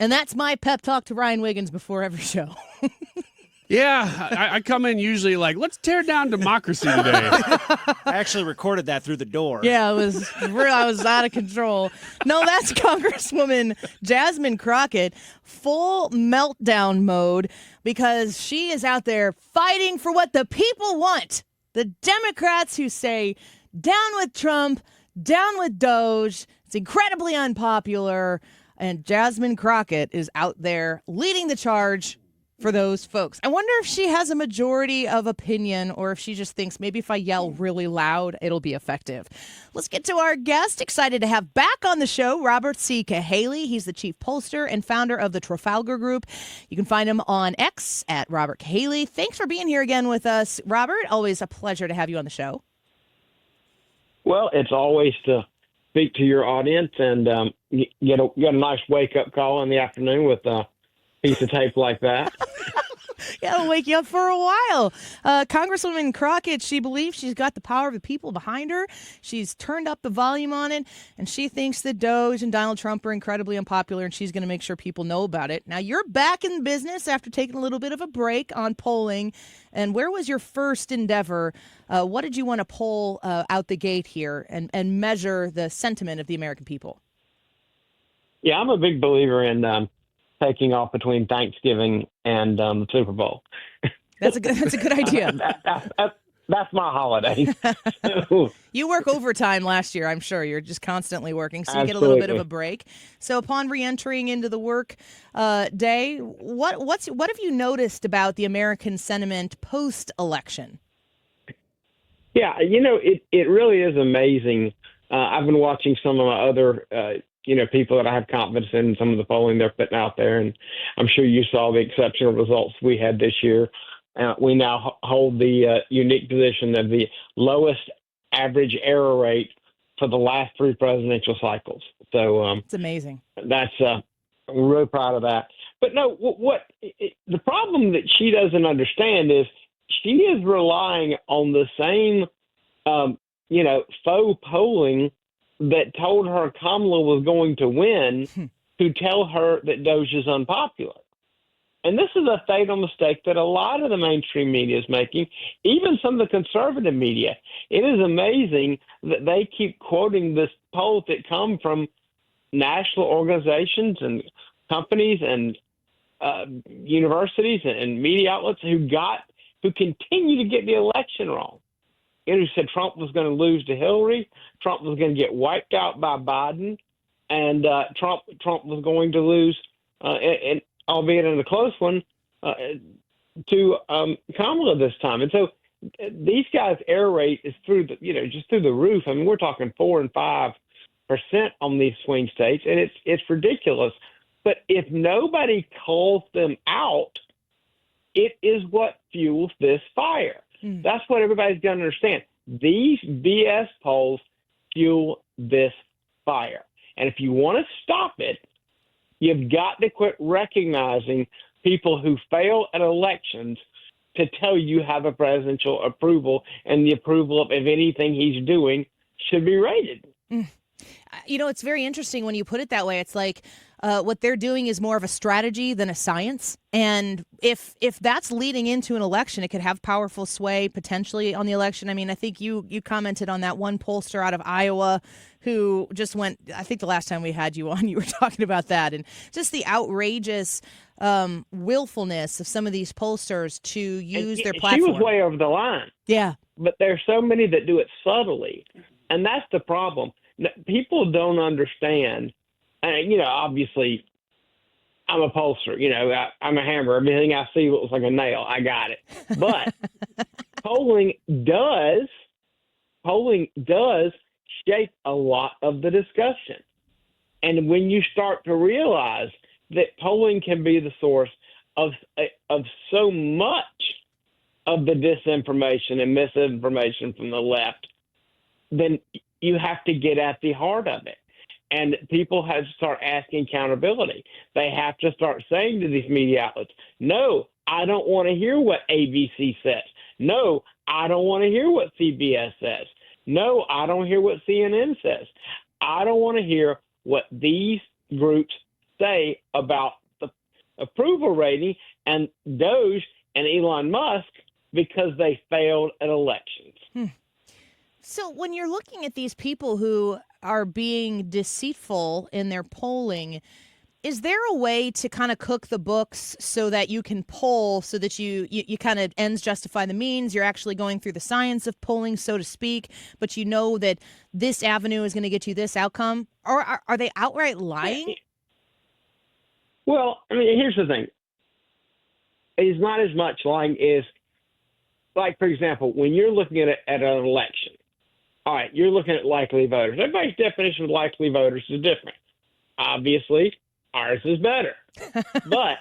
And that's my pep talk to Ryan Wiggins before every show. Yeah, I come in usually like, let's tear down democracy today. I actually recorded that through the door. Yeah, it was real. I was out of control. No, that's Congresswoman Jasmine Crockett, full meltdown mode because she is out there fighting for what the people want. The Democrats who say, down with Trump, down with Doge. It's incredibly unpopular. And Jasmine Crockett is out there leading the charge for those folks. I wonder if she has a majority of opinion or if she just thinks maybe if I yell really loud, it'll be effective. Let's get to our guest. Excited to have back on the show, Robert C. Cahaly. He's the chief pollster and founder of the Trafalgar Group. You can find him on X at Robert Cahaly. Thanks for being here again with us, Robert. Always a pleasure to have you on the show. Well, it's always to speak to your audience and get a nice wake-up call in the afternoon with piece of tape like that. Yeah, it'll wake you up for a while. Congresswoman Crockett, she believes she's got the power of the people behind her. She's turned up the volume on it, and she thinks that Doge and Donald Trump are incredibly unpopular, and she's going to make sure people know about it. Now, you're back in business after taking a little bit of a break on polling. And where was your first endeavor? What did you want to poll out the gate here and measure the sentiment of the American people? Yeah, I'm a big believer in taking off between Thanksgiving and the Super Bowl. That's a good idea. That's my holiday. You work overtime last year, I'm sure. You're just constantly working, so you Absolutely. get a little bit of a break. So upon reentering into the work day, what have you noticed about the American sentiment post-election? Yeah, it really is amazing. I've been watching some of my other people that I have confidence in, some of the polling they're putting out there. And I'm sure you saw the exceptional results we had this year. We now hold the unique position of the lowest average error rate for the last three presidential cycles. So It's amazing. that's we're really proud of that. But no, the problem that she doesn't understand is she is relying on the same, faux polling that told her Kamala was going to win to tell her that Doge is unpopular. And this is a fatal mistake that a lot of the mainstream media is making, even some of the conservative media. It is amazing that they keep quoting this polls that come from national organizations and companies and universities and media outlets who continue to get the election wrong. Who said Trump was going to lose to Hillary, Trump was going to get wiped out by Biden, and Trump was going to lose, and albeit in a close one, to Kamala this time. And so these guys' error rate is just through the roof. I mean, we're talking 4 and 5% on these swing states, and it's ridiculous. But if nobody calls them out, it is what fuels this fire. That's what everybody's going to understand. These BS polls fuel this fire. And if you want to stop it, you've got to quit recognizing people who fail at elections to tell you have a presidential approval, and the approval of anything he's doing should be rated. It's very interesting when you put it that way. It's like what they're doing is more of a strategy than a science. And if that's leading into an election, it could have powerful sway potentially on the election. I mean, I think you commented on that one pollster out of Iowa who just went, I think the last time we had you on, you were talking about that, and just the outrageous willfulness of some of these pollsters to use their platform. She was way over the line. Yeah. But there's so many that do it subtly. And that's the problem. People don't understand. Obviously, I'm a pollster. I'm a hammer. Everything I see looks like a nail. I got it. But polling does shape a lot of the discussion. And when you start to realize that polling can be the source of so much of the disinformation and misinformation from the left, then you have to get at the heart of it. And people have to start asking accountability. They have to start saying to these media outlets, no, I don't want to hear what ABC says. No, I don't want to hear what CBS says. No, I don't hear what CNN says. I don't want to hear what these groups say about the approval rating and Doge and Elon Musk because they failed at elections. So when you're looking at these people who are being deceitful in their polling, is there a way to kind of cook the books so that you can poll so that you kind of ends justify the means? You're actually going through the science of polling, so to speak, but you know that this avenue is going to get you this outcome? Or are they outright lying? Well, I mean, here's the thing. It's not as much lying as, like, for example, when you're looking at an election, all right, you're looking at likely voters. Everybody's definition of likely voters is different. Obviously, ours is better. But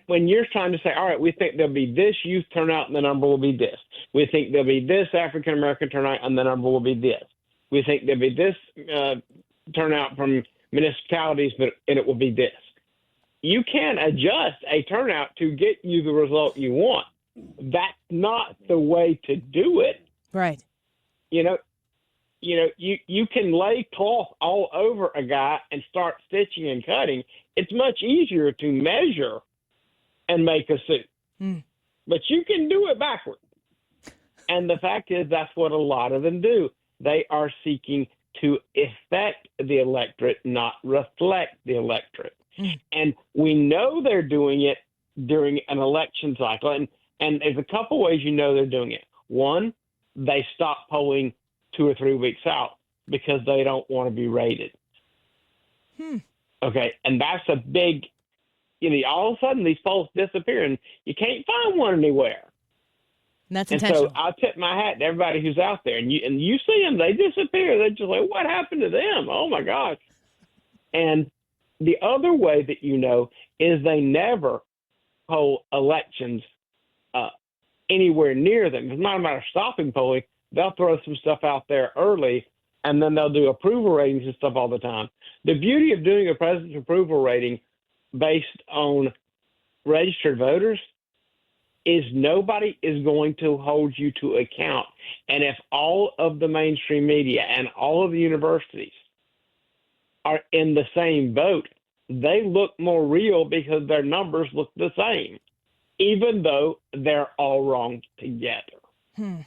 when you're trying to say, all right, we think there'll be this youth turnout and the number will be this. We think there'll be this African-American turnout and the number will be this. We think there'll be this turnout from municipalities, and it will be this. You can adjust a turnout to get you the result you want. That's not the way to do it. Right. You can lay cloth all over a guy and start stitching and cutting. It's much easier to measure and make a suit. But you can do it backward. And the fact is, that's what a lot of them do. They are seeking to affect the electorate, not reflect the electorate. And we know they're doing it during an election cycle. And there's a couple ways you know they're doing it. One, they stop polling 2 or 3 weeks out because they don't want to be rated. Okay, and that's a big, all of a sudden these polls disappear and you can't find one anywhere. And that's and intentional. So I tip my hat to everybody who's out there, and you see them, they disappear. They're just like, what happened to them? Oh my gosh! And the other way that is they never poll elections anywhere near them. It's not a matter of stopping polling. They'll throw some stuff out there early, and then they'll do approval ratings and stuff all the time. The beauty of doing a president's approval rating based on registered voters is nobody is going to hold you to account. And if all of the mainstream media and all of the universities are in the same boat, they look more real because their numbers look the same, even though they're all wrong together.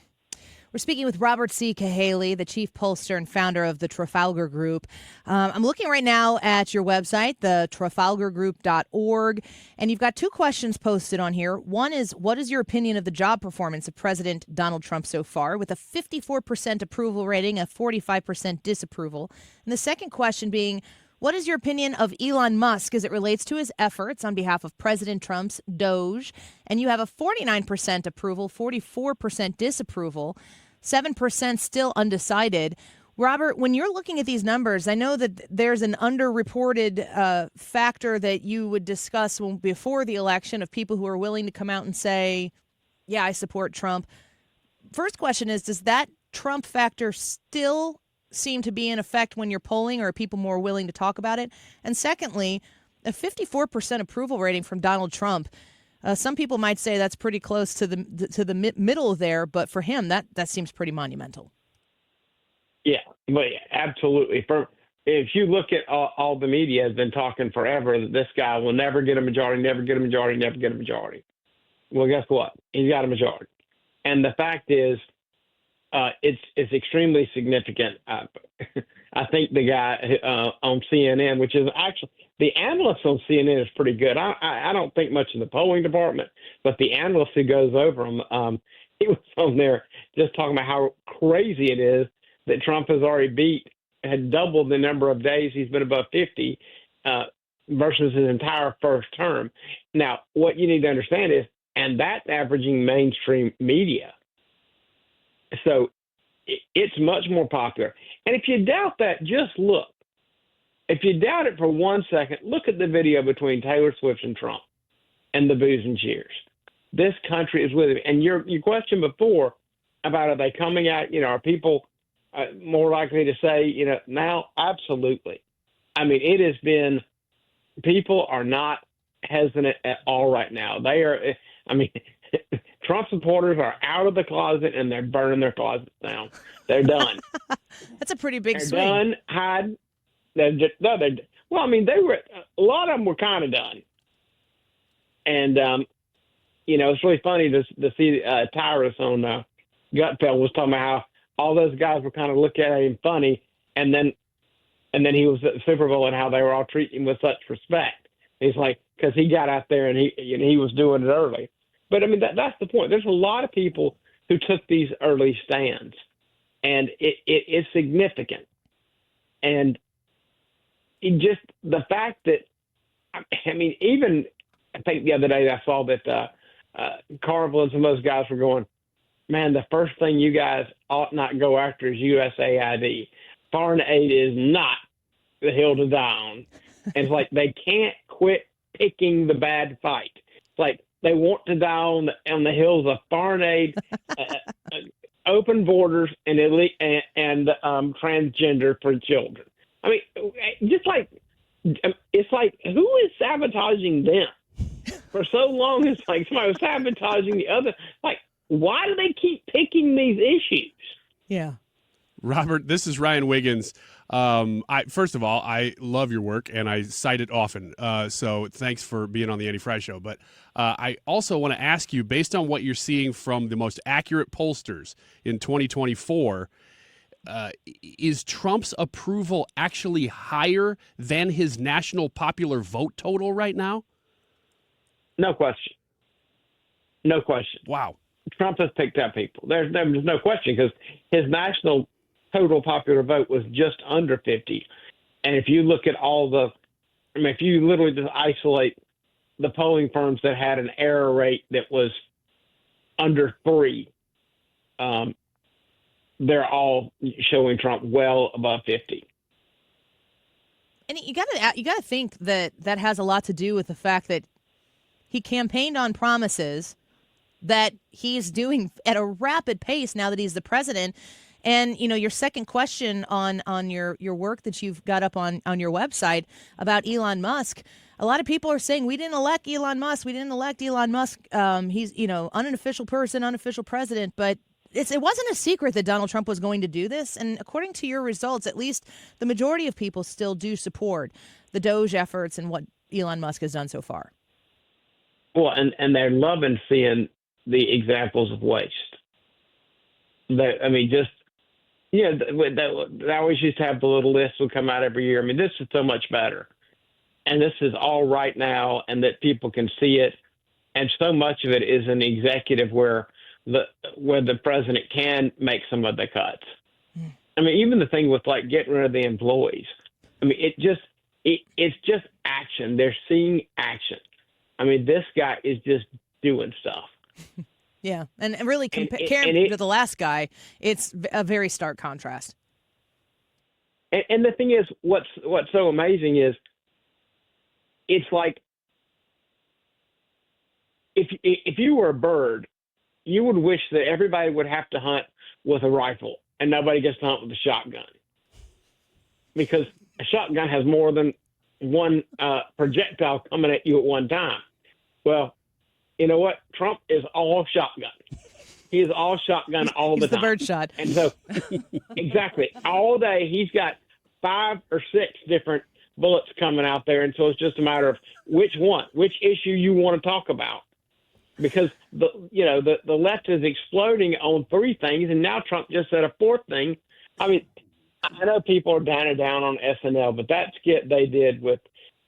We're speaking with Robert C. Cahaly, the chief pollster and founder of the Trafalgar Group. I'm looking right now at your website, the trafalgargroup.org, and you've got 2 questions posted on here. One is, what is your opinion of the job performance of President Donald Trump so far, with a 54% approval rating, a 45% disapproval? And the second question being, what is your opinion of Elon Musk as it relates to his efforts on behalf of President Trump's Doge? And you have a 49% approval, 44% disapproval, 7% still undecided. Robert, when you're looking at these numbers, I know that there's an underreported factor that you would discuss before the election of people who are willing to come out and say, yeah, I support Trump. First question is, does that Trump factor still seem to be in effect when you're polling, or are people more willing to talk about it? And secondly, a 54% approval rating from Donald Trump. Some people might say that's pretty close to the middle there, but for him, that seems pretty monumental. Yeah, absolutely. If you look at all the media has been talking forever that this guy will never get a majority, never get a majority, never get a majority. Well, guess what? He's got a majority. And the fact is, it's extremely significant. I think the guy on CNN, which is actually the analyst on CNN, is pretty good. I don't think much in the polling department, but the analyst who goes over them, he was on there just talking about how crazy it is that Trump has already had doubled the number of days he's been above 50 versus his entire first term. Now, what you need to understand is, and that's averaging mainstream media. So it's much more popular. And if you doubt that, just look. If you doubt it for 1 second, look at the video between Taylor Swift and Trump and the boos and cheers. This country is with him. And your question before about are they coming out, are people more likely to say, now? Absolutely. I mean, it has been, people are not hesitant at all right now. They are, Trump supporters are out of the closet and they're burning their closets down. They're done. That's a pretty big they're swing. done. Hide. Well, I mean, a lot of them were kind of done. And, it's really funny to see Tyrus on Gutfeld was talking about how all those guys were kind of looking at him funny, and then he was at the Super Bowl and how they were all treating him with such respect. He's like, because he got out there and he was doing it early. But I mean, that's the point. There's a lot of people who took these early stands, and it is significant. And just the fact that, I mean, even I think the other day I saw that Carvel and some of those guys were going, man, the first thing you guys ought not go after is USAID. Foreign aid is not the hill to die on. And it's like they can't quit picking the bad fight. It's like they want to die on the hills of foreign aid, open borders, and transgender for children. I mean, just like it's like who is sabotaging them? For so long, it's like somebody was sabotaging the other. Like, why do they keep picking these issues? Yeah. Robert, this is Ryan Wiggins. First of all, I love your work and I cite it often. So thanks for being on the Andy Fry Show. But I also want to ask you, based on what you're seeing from the most accurate pollsters in 2024, is Trump's approval actually higher than his national popular vote total right now? No question. No question. Wow. Trump has picked up people. There's no question because his national total popular vote was just under 50. And if you look at if you literally just isolate the polling firms that had an error rate that was under 3, they're all showing Trump well above 50. And you got to think that has a lot to do with the fact that he campaigned on promises that he's doing at a rapid pace now that he's the president. And, your second question on your work that you've got up on your website about Elon Musk, a lot of people are saying we didn't elect Elon Musk. We didn't elect Elon Musk. He's, unofficial person, unofficial president. But it wasn't a secret that Donald Trump was going to do this. And according to your results, at least the majority of people still do support the Doge efforts and what Elon Musk has done so far. Well, and they're loving seeing the examples of waste. They always used to have the little list would come out every year. I mean, this is so much better. And this is all right now, and that people can see it. And so much of it is an executive where the president can make some of the cuts. I mean, even the thing with like getting rid of the employees. I mean, it's just action. They're seeing action. I mean, this guy is just doing stuff. Yeah, and really compared to the last guy, it's a very stark contrast. And the thing is, what's so amazing is, it's like if you were a bird, you would wish that everybody would have to hunt with a rifle and nobody gets to hunt with a shotgun, because a shotgun has more than one projectile coming at you at one time. Well, you know what? Trump is all shotgun. He is all shotgun all the time. The bird shot. And so, exactly, all day he's got 5 or 6 different bullets coming out there, and so it's just a matter of which issue you want to talk about, because the left is exploding on 3 things, and now Trump just said a 4th thing. I mean, I know people are down on SNL, but that skit they did with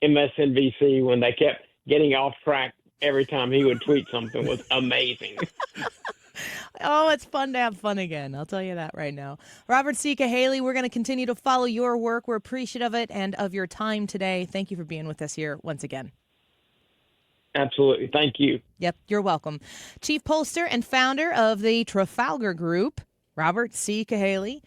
MSNBC when they kept getting off track every time he would tweet something was amazing. Oh, it's fun to have fun again. I'll tell you that right now. Robert C. Cahaly, we're going to continue to follow your work. We're appreciative of it and of your time today. Thank you for being with us here once again. Absolutely. Thank you. Yep, you're welcome. Chief pollster and founder of the Trafalgar Group, Robert C. Cahaly.